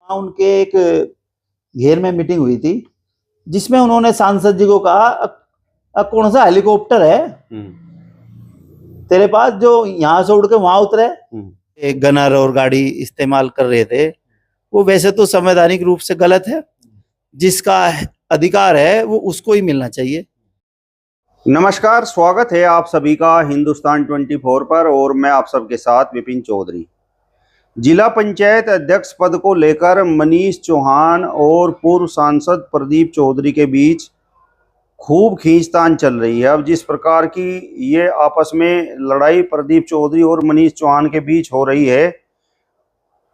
उनके एक घेर में मीटिंग हुई थी जिसमें उन्होंने सांसद जी को कहा, कौन सा हेलीकॉप्टर है तेरे पास जो यहाँ से उड़ के वहां उतरे। एक गनर और गाड़ी इस्तेमाल कर रहे थे, वो वैसे तो संवैधानिक रूप से गलत है। जिसका अधिकार है वो उसको ही मिलना चाहिए। नमस्कार, स्वागत है आप सभी का हिंदुस्तान 24 पर और मैं आप सबके साथ विपिन चौधरी। जिला पंचायत अध्यक्ष पद को लेकर मनीष चौहान और पूर्व सांसद प्रदीप चौधरी के बीच खूब खींचतान चल रही है। अब जिस प्रकार की ये आपस में लड़ाई प्रदीप चौधरी और मनीष चौहान के बीच हो रही है,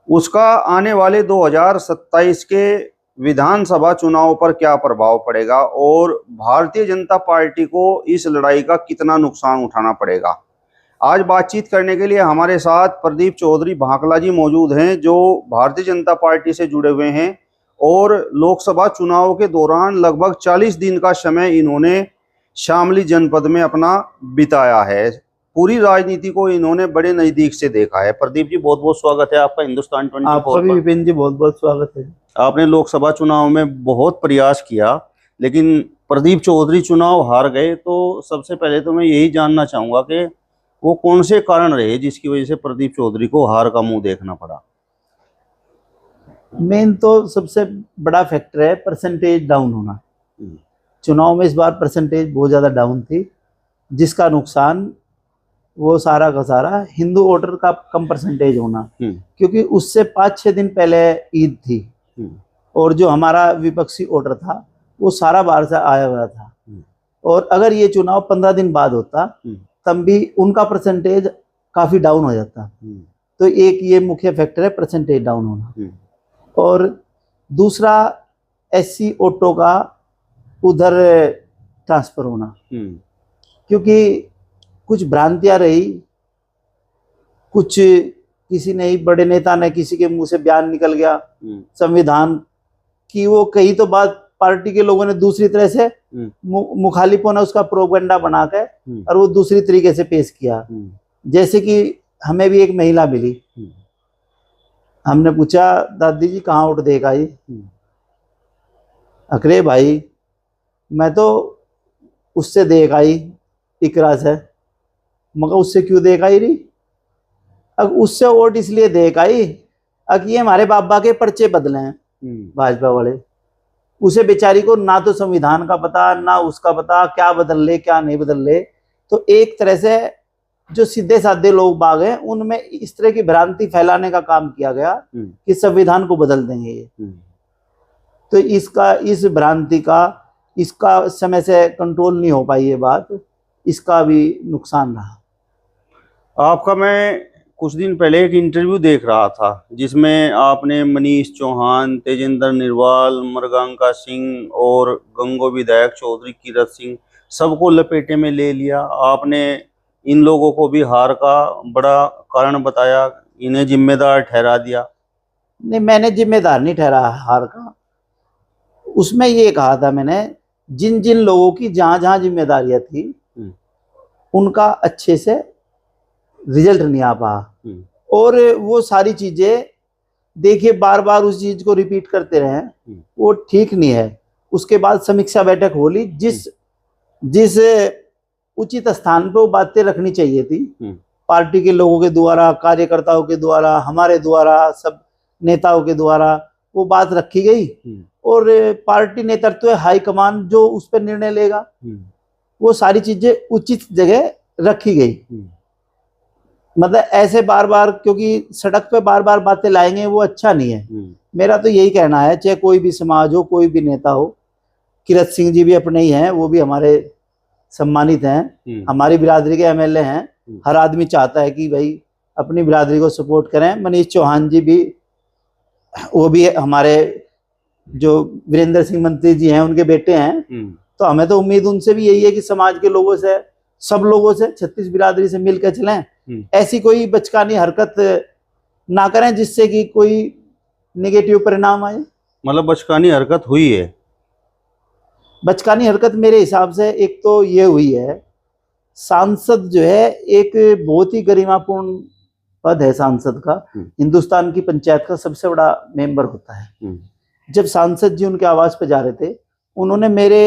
उसका आने वाले 2027 के विधानसभा चुनाव पर क्या प्रभाव पड़ेगा और भारतीय जनता पार्टी को इस लड़ाई का कितना नुकसान उठाना पड़ेगा। आज बातचीत करने के लिए हमारे साथ प्रदीप चौधरी भाकला जी मौजूद हैं, जो भारतीय जनता पार्टी से जुड़े हुए हैं और लोकसभा चुनाव के दौरान लगभग 40 दिन का समय इन्होंने शामली जनपद में अपना बिताया है। पूरी राजनीति को इन्होंने बड़े नजदीक से देखा है। प्रदीप जी, बहुत बहुत स्वागत है आपका हिंदुस्तान 24 आपका भी विपिन जी बहुत बहुत स्वागत है। आपने लोकसभा चुनाव में बहुत प्रयास किया, लेकिन प्रदीप चौधरी चुनाव हार गए। तो सबसे पहले तो मैं यही जानना चाहूंगा कि वो कौन से कारण रहे जिसकी वजह से प्रदीप चौधरी को हार का मुंह देखना पड़ा। मेन तो सबसे बड़ा फैक्टर है परसेंटेज डाउन होना। चुनाव में इस बार परसेंटेज बहुत ज़्यादा डाउन थी, जिसका नुकसान वो सारा का सारा हिंदू वोटर का कम परसेंटेज होना, क्योंकि उससे 5-6 दिन पहले ईद थी और जो हमारा विपक्षी वोटर था वो सारा बाहर से आया हुआ था। और अगर ये चुनाव 15 दिन बाद होता तब भी उनका परसेंटेज काफ़ी डाउन हो जाता। तो एक ये मुख्य फैक्टर है परसेंटेज डाउन होना। और दूसरा एससी ऑटो का उधर ट्रांसफर होना, क्योंकि कुछ भ्रांतियां रही, कुछ किसी ने ही बड़े नेता ने किसी के मुंह से बयान निकल गया संविधान की, वो कही तो बात पार्टी के लोगों ने दूसरी तरह से मुखालिफों ने उसका प्रोपेगेंडा बना के और वो दूसरी तरीके से पेश किया। जैसे कि हमें भी एक महिला मिली, हमने पूछा दादी जी कहाँ वोट देगा ये, अरे भाई मैं तो उससे देगा ही इकरा से, मगर उससे क्यों देगा ही रही, अब उससे वोट इसलिए देगा ही अब ये हमारे बाबा के पर्चे बदले हैं भाजपा वाले। उसे बेचारी को ना तो संविधान का पता ना उसका पता, क्या बदल ले क्या नहीं बदल ले। तो एक तरह से जो सीधे साधे लोग बाग हैं उनमें इस तरह की भ्रांति फैलाने का काम किया गया कि संविधान को बदल देंगे ये। तो इस भ्रांति का इसका समय से कंट्रोल नहीं हो पाई ये बात, इसका भी नुकसान रहा। आपका मैं कुछ दिन पहले एक इंटरव्यू देख रहा था जिसमें आपने मनीष चौहान, तेजेंद्र निर्वाल, मृगांका सिंह और गंगो विधायक चौधरी कीरत सिंह सबको लपेटे में ले लिया। आपने इन लोगों को भी हार का बड़ा कारण बताया, इन्हें जिम्मेदार ठहरा दिया। नहीं, मैंने जिम्मेदार नहीं ठहरा हार का। उसमें ये कहा था मैंने, जिन जिन लोगों की जहां जहां जिम्मेदारियां थी उनका अच्छे से रिजल्ट नहीं आ पाया। और वो सारी चीजें देखिए बार बार उस चीज को रिपीट करते रहे, वो ठीक नहीं है। उसके बाद समीक्षा बैठक हो ली, जिस उचित स्थान पे वो बातें रखनी चाहिए थी, पार्टी के लोगों के द्वारा, कार्यकर्ताओं के द्वारा, हमारे द्वारा, सब नेताओं के द्वारा वो बात रखी गई। और पार्टी नेतृत्व हाईकमान जो उस पर निर्णय लेगा, वो सारी चीजें उचित जगह रखी गई। मतलब ऐसे बार बार, क्योंकि सड़क पे बार बार बातें लाएंगे वो अच्छा नहीं है। मेरा तो यही कहना है, चाहे कोई भी समाज हो, कोई भी नेता हो, कीरत सिंह जी भी अपने ही हैं, वो भी हमारे सम्मानित हैं, हमारी बिरादरी के एमएलए हैं। हर आदमी चाहता है कि भाई अपनी बिरादरी को सपोर्ट करें। मनीष चौहान जी भी, वो भी हमारे जो वीरेंद्र सिंह मंत्री जी हैं उनके बेटे हैं। तो हमें तो उम्मीद उनसे भी यही है कि समाज के लोगों से, सब लोगों से, 36 बिरादरी से मिलकर चलें, ऐसी कोई बचकानी हरकत ना करें जिससे कि कोई नेगेटिव परिणाम आए। मतलब बचकानी हरकत हुई है? बचकानी हरकत मेरे हिसाब से एक तो ये हुई है, सांसद जो है एक बहुत ही गरिमापूर्ण पद है सांसद का, हिंदुस्तान की पंचायत का सबसे बड़ा मेंबर होता है। जब सांसद जी उनके आवास पे जा रहे थे, उन्होंने मेरे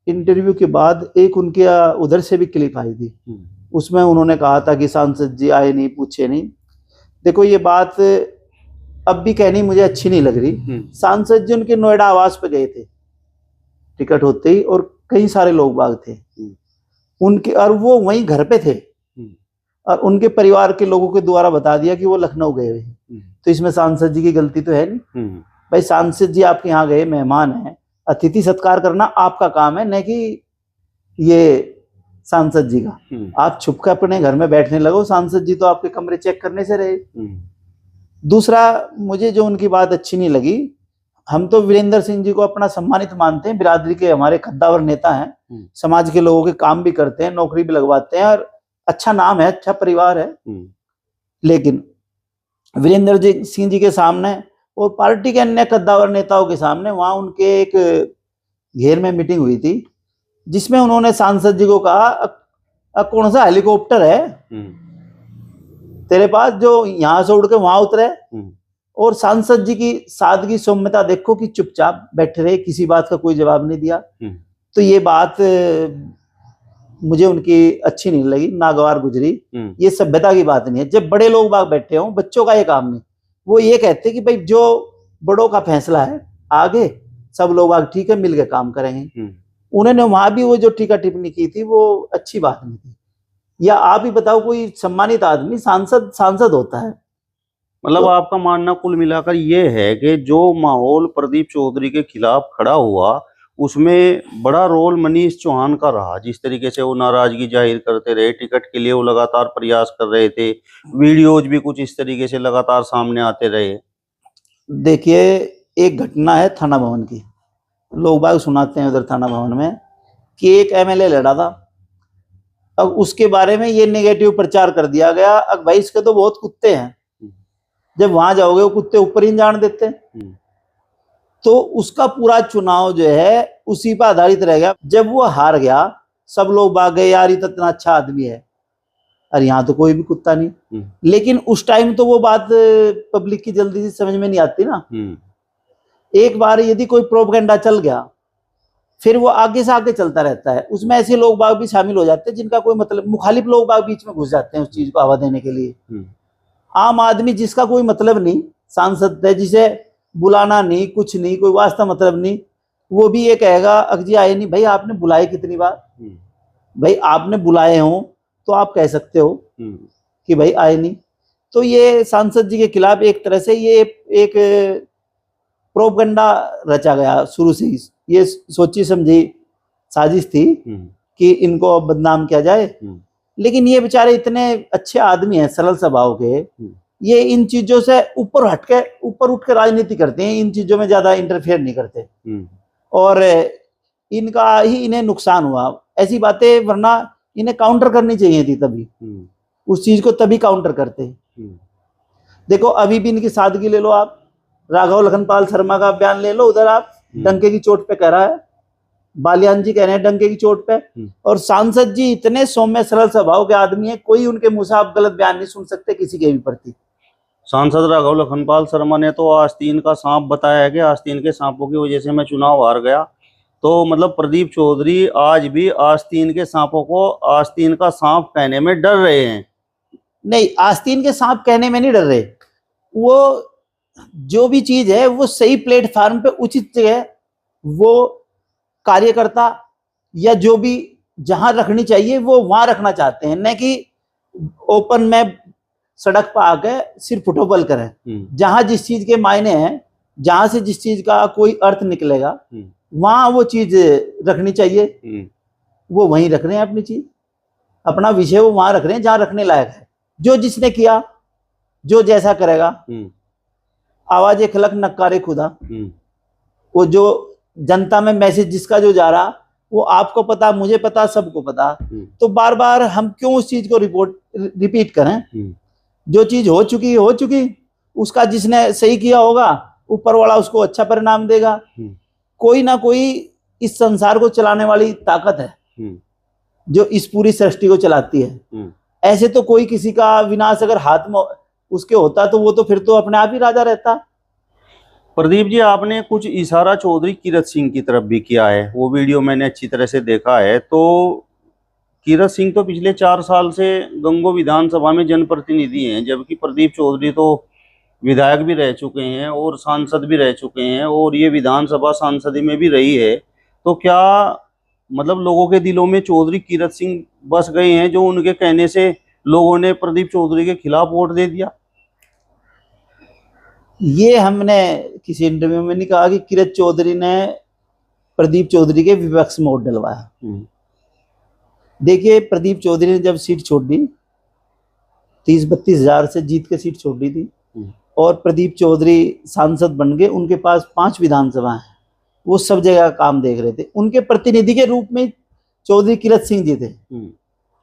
इंटरव्यू के बाद एक उनके उधर से भी क्लिप आई थी, उसमें उन्होंने कहा था कि सांसद जी आए नहीं, पूछे नहीं। देखो ये बात अब भी कहनी मुझे अच्छी नहीं लग रही। सांसद जी उनके नोएडा आवास पे गए थे टिकट होते ही, और कई सारे लोग बाग थे उनके, और वो वहीं घर पे थे, और उनके परिवार के लोगों के द्वारा बता दिया कि वो लखनऊ गए हुए। तो इसमें सांसद जी की गलती तो है नहीं। भाई सांसद जी आपके यहाँ गए, मेहमान हैं, अतिथि सत्कार करना आपका काम है, न कि ये सांसद जी का। आप छुप कर अपने घर में बैठने लगो, सांसद जी तो आपके कमरे चेक करने से रहे। दूसरा, मुझे जो उनकी बात अच्छी नहीं लगी, हम तो वीरेंद्र सिंह जी को अपना सम्मानित मानते हैं, बिरादरी के हमारे कद्दावर नेता हैं, समाज के लोगों के काम भी करते हैं, नौकरी भी लगवाते हैं, और अच्छा नाम है, अच्छा परिवार है। लेकिन वीरेंद्र सिंह जी के सामने और पार्टी के अन्य कद्दावर नेताओं के सामने वहां उनके एक घेर में मीटिंग हुई थी, जिसमें उन्होंने सांसद जी को कहा, कौन सा हेलीकॉप्टर है तेरे पास जो यहां से उड़ के वहां उतरे? और सांसद जी की सादगी सौम्यता देखो कि चुपचाप बैठे रहे, किसी बात का कोई जवाब नहीं दिया। तो ये बात मुझे उनकी अच्छी नहीं लगी, नागवार गुजरी। ये सभ्यता की बात नहीं है। जब बड़े लोग बाग बैठे हों, बच्चों का ये काम नहीं, वो ये कहते कि भाई जो बड़ों का फैसला है, आगे सब लोग बाग ठीक है मिल के काम करेंगे। उन्होंने वहां भी वो जो टीका टिप्पणी की थी वो अच्छी बात नहीं थी। या आप ही बताओ, कोई सम्मानित आदमी सांसद होता है? मतलब आपका मानना कुल मिलाकर ये है कि जो माहौल प्रदीप चौधरी के खिलाफ खड़ा हुआ, उसमें बड़ा रोल मनीष चौहान का रहा। जिस तरीके से वो नाराजगी जाहिर करते रहे, टिकट के लिए वो लगातार प्रयास कर रहे थे, वीडियोज भी कुछ इस तरीके से लगातार सामने आते रहे। देखिए, एक घटना है थाना भवन की, लोग बाग सुनाते हैं उधर थाना भवन में कि एक एमएलए लड़ा था। अब उसके बारे में ये नेगेटिव प्रचार कर दिया गया, अब भाई इसके तो बहुत कुत्ते हैं, जब वहां जाओगे वो कुत्ते ऊपर ही जान देते हैं। तो उसका पूरा चुनाव जो है उसी पर आधारित रह गया। जब वो हार गया, सब लोग भाग गए, यार ये तो इतना अच्छा आदमी है, और यहाँ तो कोई भी कुत्ता नहीं। लेकिन उस टाइम तो वो बात पब्लिक की जल्दी से समझ में नहीं आती ना। एक बार यदि कोई प्रोपेगेंडा चल गया, फिर वो आगे से आगे चलता रहता है। उसमें ऐसे लोग बाग भी शामिल हो जाते हैं जिनका कोई मतलब, मुखालिफ लोग बाग बीच में घुस जाते हैं उस चीज को हवा देने के लिए। आम आदमी जिसका कोई मतलब नहीं, सांसद है जिसे बुलाना नहीं, कुछ नहीं, कोई वास्ता मतलब नहीं, वो भी ये कहेगा अकजी आए नहीं। भाई आपने बुलाए कितनी बार? भाई आपने बुलाए हो तो आप कह सकते हो कि भाई आए नहीं। तो ये सांसद जी के खिलाफ एक तरह से ये एक प्रोपेगेंडा रचा गया शुरू से ही। ये सोची समझी साजिश थी कि इनको बदनाम किया जाए। लेकिन ये बेचारे इतने अच्छे आदमी हैं, सरल स्वभाव के, ये इन चीजों से ऊपर उठ के राजनीति करते हैं, इन चीजों में ज्यादा इंटरफेयर नहीं करते, और इनका ही इन्हें नुकसान हुआ। ऐसी बातें वरना इन्हें काउंटर करनी चाहिए थी, तभी उस चीज को तभी काउंटर करते। देखो अभी भी इनकी सादगी ले लो आप, राघव लखनपाल शर्मा का बयान ले लो, उधर आप डंके की चोट पे कह रहा है, बालियान जी कह रहे हैं डंके की चोट पे, और सांसद जी इतने सौम्य सरल स्वभाव के आदमी हैं, कोई उनके मुंह से आप गलत बयान नहीं सुन सकते किसी के भी प्रति। सांसद राघव लखनपाल शर्मा ने तो आस्तीन का सांप बताया है कि आस्तीन के सांपों की वजह से मैं चुनाव हार गया। तो मतलब प्रदीप चौधरी आज भी आस्तीन के सांपों को आस्तीन का सांप कहने में डर रहे हैं। नहीं, आस्तीन के सांप कहने में नहीं डर रहे, वो जो भी चीज है वो सही प्लेटफॉर्म पे उचित जगह वो कार्यकर्ता या जो भी जहां रखनी चाहिए वो वहां रखना चाहते हैं, न कि ओपन में सड़क पर आके सिर्फ फुटबॉल करें। जहां जिस चीज के मायने हैं, जहां से जिस चीज का कोई अर्थ निकलेगा, वहां वो चीज रखनी चाहिए, वो वहीं रख रहे हैं अपनी चीज, अपना विषय वो वहां रख रहे हैं जहां रखने लायक है। जो जिसने किया, जो जैसा करेगा, आवाज खलक नक्कारे खुदा, वो जो जनता में मैसेज जिसका जो जा रहा, वो आपको पता, मुझे पता, सबको पता। तो बार बार हम क्यों उस चीज को रिपीट करें? जो चीज हो चुकी, उसका जिसने सही किया होगा, ऊपर वाला उसको अच्छा परिणाम देगा। कोई ना कोई इस संसार को चलाने वाली ताकत है जो इस पूरी सृष्टि को चलाती है। ऐसे तो कोई किसी का विनाश अगर हाथ में उसके होता तो वो तो फिर तो अपने आप ही राजा रहता। प्रदीप जी, आपने कुछ इशारा चौधरी कीरत सिंह की तरफ भी किया है, वो वीडियो मैंने अच्छी तरह से देखा है। तो कीरत सिंह तो पिछले 4 साल से गंगो विधानसभा में जनप्रतिनिधि हैं, जबकि प्रदीप चौधरी तो विधायक भी रह चुके हैं और सांसद भी रह चुके हैं, और ये विधानसभा सांसदी में भी रही है। तो क्या मतलब लोगों के दिलों में चौधरी कीरत सिंह बस गए हैं, जो उनके कहने से लोगों ने प्रदीप चौधरी के खिलाफ वोट दे दिया? ये हमने किसी इंटरव्यू में नहीं कहा कि कीरत चौधरी ने प्रदीप चौधरी के विपक्ष में वोट डलवाया। देखिए, प्रदीप चौधरी ने जब सीट छोड़ दी 30-32 हजार से जीत के सीट छोड़ दी थी, और प्रदीप चौधरी सांसद बन गए। उनके पास 5 विधानसभा हैं, वो सब जगह काम देख रहे थे। उनके प्रतिनिधि के रूप में चौधरी कीरत सिंह जी थे।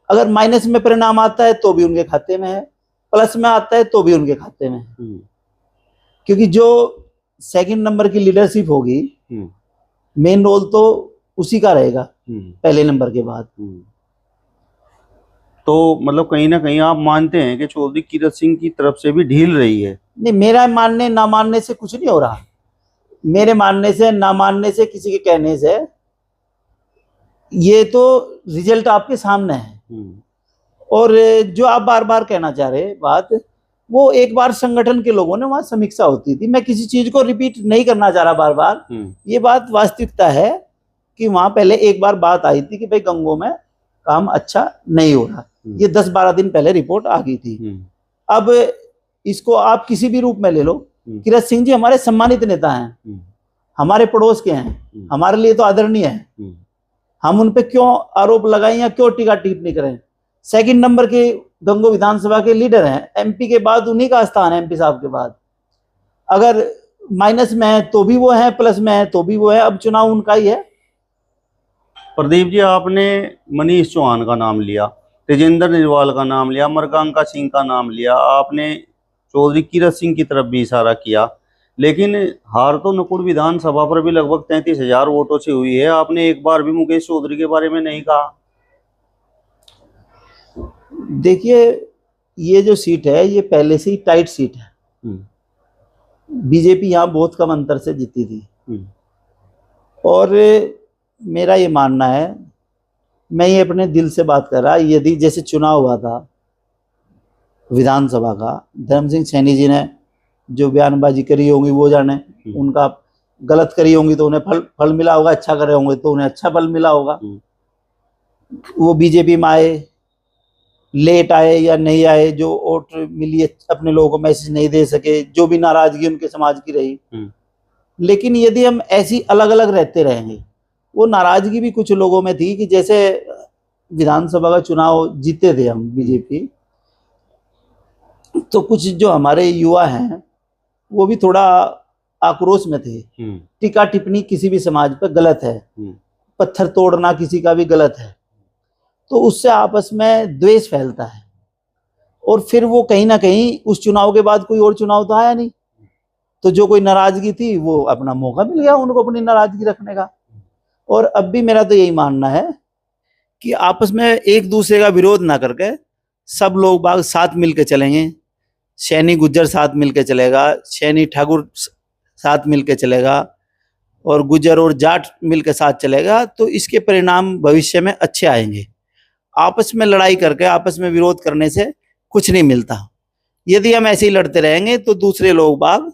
अगर माइनस में परिणाम आता है तो भी उनके खाते में है, प्लस में आता है तो भी उनके खाते में है, क्योंकि जो सेकंड नंबर की लीडरशिप होगी मेन रोल तो उसी का रहेगा पहले नंबर के बाद। तो मतलब कहीं ना कहीं आप मानते हैं कि चौधरी कीरत सिंह की तरफ से भी ढील रही है? नहीं, मेरा मानने ना मानने से कुछ नहीं हो रहा। मेरे मानने से ना मानने से, किसी के कहने से, ये तो रिजल्ट आपके सामने है। और जो आप बार बार कहना चाह रहे बात, वो एक बार संगठन के लोगों ने वहां समीक्षा होती थी। मैं किसी चीज को रिपीट नहीं करना चाह रहा बार बार। ये बात वास्तविकता है कि वहां पहले एक बार बात आई थी कि भाई गंगो में काम अच्छा नहीं हो रहा। ये 10-12 दिन पहले रिपोर्ट आ गई थी। अब इसको आप किसी भी रूप में ले लो, कीरत सिंह जी हमारे सम्मानित नेता हैं, हमारे पड़ोस के हैं, हमारे लिए तो आदरणीय है। हम उन पे क्यों आरोप लगाएं या क्यों टीका टिप्पणी करें? सेकंड नंबर के गंगो विधानसभा के लीडर हैं, एमपी के बाद उन्हीं का स्थान है, एमपी साहब के बाद। अगर माइनस में है तो भी वो है, प्लस में है तो भी वो है। अब चुनाव उनका ही है। प्रदीप जी, आपने मनीष चौहान का नाम लिया, तेजेंद्र निर्वाल का नाम लिया, मृगांका सिंह का नाम लिया, आपने चौधरी कीरत सिंह की तरफ भी इशारा किया, लेकिन हार तो नकुड़ विधानसभा पर भी लगभग 33,000 वोटों से हुई है। आपने एक बार भी मुकेश चौधरी के बारे में नहीं कहा। देखिए, ये जो सीट है ये पहले से ही टाइट सीट है। बीजेपी यहाँ बहुत कम अंतर से जीती थी। और मेरा ये मानना है, मैं ये अपने दिल से बात कर रहा, यदि जैसे चुनाव हुआ था विधानसभा का, धर्म सिंह सैनी जी ने जो बयानबाजी करी होंगी वो जाने, उनका गलत करी होंगी तो उन्हें फल मिला होगा, अच्छा करे होंगे तो उन्हें अच्छा फल मिला होगा। वो बीजेपी में आए, लेट आए या नहीं आए, जो वोट मिली अपने लोगों को मैसेज नहीं दे सके, जो भी नाराजगी उनके समाज की रही, लेकिन यदि हम ऐसी अलग अलग रहते रहेंगे, वो नाराजगी भी कुछ लोगों में थी कि जैसे विधानसभा का चुनाव जीते थे हम बीजेपी, तो कुछ जो हमारे युवा हैं वो भी थोड़ा आक्रोश में थे। टीका टिप्पणी किसी भी समाज पर गलत है, पत्थर तोड़ना किसी का भी गलत है, तो उससे आपस में द्वेष फैलता है। और फिर वो कहीं ना कहीं उस चुनाव के बाद कोई और चुनाव तो आया नहीं, तो जो कोई नाराजगी थी वो अपना मौका मिल गया उनको अपनी नाराजगी रखने का। और अब भी मेरा तो यही मानना है कि आपस में एक दूसरे का विरोध ना करके सब लोग बाग साथ मिलकर चलेंगे। सैनी गुज्जर साथ मिलकर चलेगा, सैनी ठाकुर साथ मिलकर चलेगा, और गुज्जर और जाट मिलकर साथ चलेगा, तो इसके परिणाम भविष्य में अच्छे आएंगे। आपस में लड़ाई करके, आपस में विरोध करने से कुछ नहीं मिलता। यदि हम ऐसे ही लड़ते रहेंगे तो दूसरे लोग बाग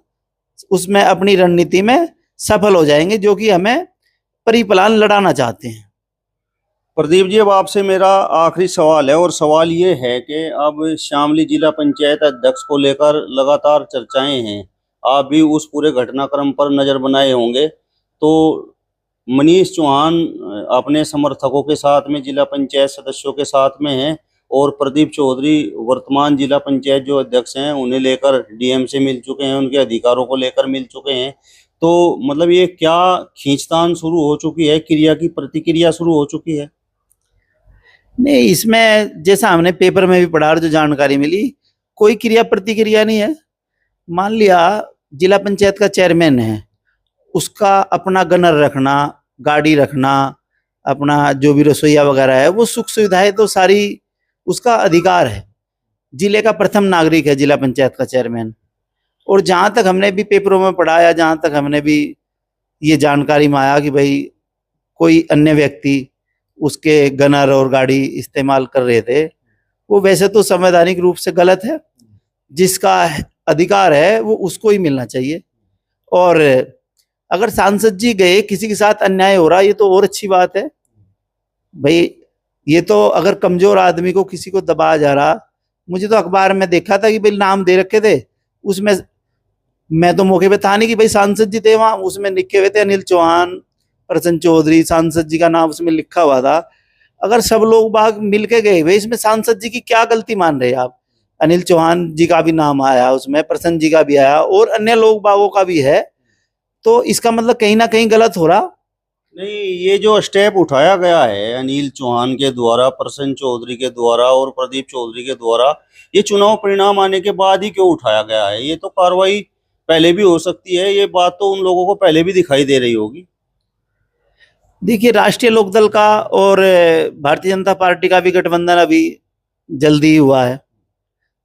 उसमें अपनी रणनीति में सफल हो जाएंगे, जो कि हमें परिप्लान लड़ाना चाहते हैं। प्रदीप जी, अब आपसे मेरा आखिरी सवाल है, और सवाल ये है कि अब शामली जिला पंचायत अध्यक्ष को लेकर लगातार चर्चाएं हैं, आप भी उस पूरे घटनाक्रम पर नजर बनाए होंगे। तो मनीष चौहान अपने समर्थकों के साथ में, जिला पंचायत सदस्यों के साथ में हैं, और प्रदीप चौधरी वर्तमान जिला पंचायत जो अध्यक्ष हैं उन्हें लेकर डीएम से मिल चुके हैं, उनके अधिकारों को लेकर मिल चुके हैं। तो मतलब ये क्या खींचतान शुरू हो चुकी है, क्रिया की प्रतिक्रिया शुरू हो चुकी है? नहीं, इसमें जैसा हमने पेपर में भी पढ़ा और जो जानकारी मिली, कोई क्रिया प्रतिक्रिया नहीं है। मान लिया जिला पंचायत का चेयरमैन है, उसका अपना गनर रखना, गाड़ी रखना, अपना जो भी रसोईया वगैरह है, वो सुख सुविधाएं तो सारी उसका अधिकार है। जिले का प्रथम नागरिक है जिला पंचायत का चेयरमैन। और जहाँ तक हमने भी पेपरों में पढ़ा या जहाँ तक हमने भी ये जानकारी में आया कि भाई कोई अन्य व्यक्ति उसके गनर और गाड़ी इस्तेमाल कर रहे थे, वो वैसे तो संवैधानिक रूप से गलत है। जिसका अधिकार है वो उसको ही मिलना चाहिए। और अगर सांसद जी गए, किसी के साथ अन्याय हो रहा, ये तो और अच्छी बात है भाई। ये तो अगर कमजोर आदमी को किसी को दबाया जा रहा, मुझे तो अखबार में देखा था कि भाई नाम दे रखे थे, उसमें मैं तो मौके पे था नहीं कि भाई सांसद जी थे वहां, उसमें लिखे हुए थे अनिल चौहान, प्रसन्न चौधरी, सांसद जी का नाम उसमें लिखा हुआ था। अगर सब लोग बाग मिलके गए भाई, इसमें सांसद जी की क्या गलती मान रहे हैं आप? अनिल चौहान जी का भी नाम आया उसमें, प्रसन्न जी का भी आया और अन्य लोग बागों का भी है, तो इसका मतलब कहीं ना कहीं गलत हो रहा। नहीं, ये जो स्टेप उठाया गया है अनिल चौहान के द्वारा, प्रसन्न चौधरी के द्वारा और प्रदीप चौधरी के द्वारा, ये चुनाव परिणाम आने के बाद ही क्यों उठाया गया है? ये तो कार्रवाई पहले भी हो सकती है, ये बात तो उन लोगों को पहले भी दिखाई दे रही होगी। देखिए, राष्ट्रीय लोकदल का और भारतीय जनता पार्टी का भी गठबंधन अभी जल्दी हुआ है,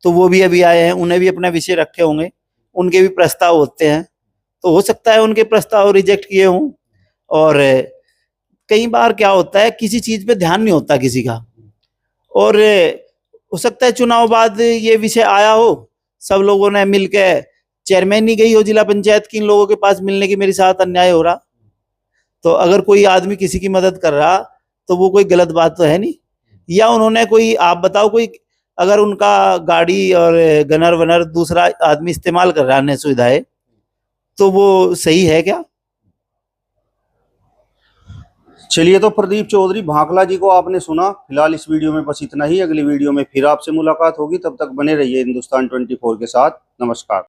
तो वो भी अभी आए हैं, उन्हें भी अपने विषय रखे होंगे, उनके भी प्रस्ताव होते हैं, तो हो सकता है उनके प्रस्ताव रिजेक्ट किए हों। और कई बार क्या होता है, किसी चीज पे ध्यान नहीं होता किसी का, और हो सकता है चुनाव बाद ये विषय आया हो, सब लोगों ने मिलकर, चेयरमैन नहीं गई हो जिला पंचायत की इन लोगों के पास मिलने की मेरे साथ अन्याय हो रहा, तो अगर कोई आदमी किसी की मदद कर रहा तो वो कोई गलत बात तो है नहीं। या उन्होंने कोई, आप बताओ, कोई अगर उनका गाड़ी और गनर वनर दूसरा आदमी इस्तेमाल कर रहा है अन्य सुविधाएं, तो वो सही है क्या? चलिए, तो प्रदीप चौधरी भांकला जी को आपने सुना। फिलहाल इस वीडियो में बस इतना ही। अगली वीडियो में फिर आपसे मुलाकात होगी, तब तक बने रहिए हिंदुस्तान 24 के साथ। नमस्कार।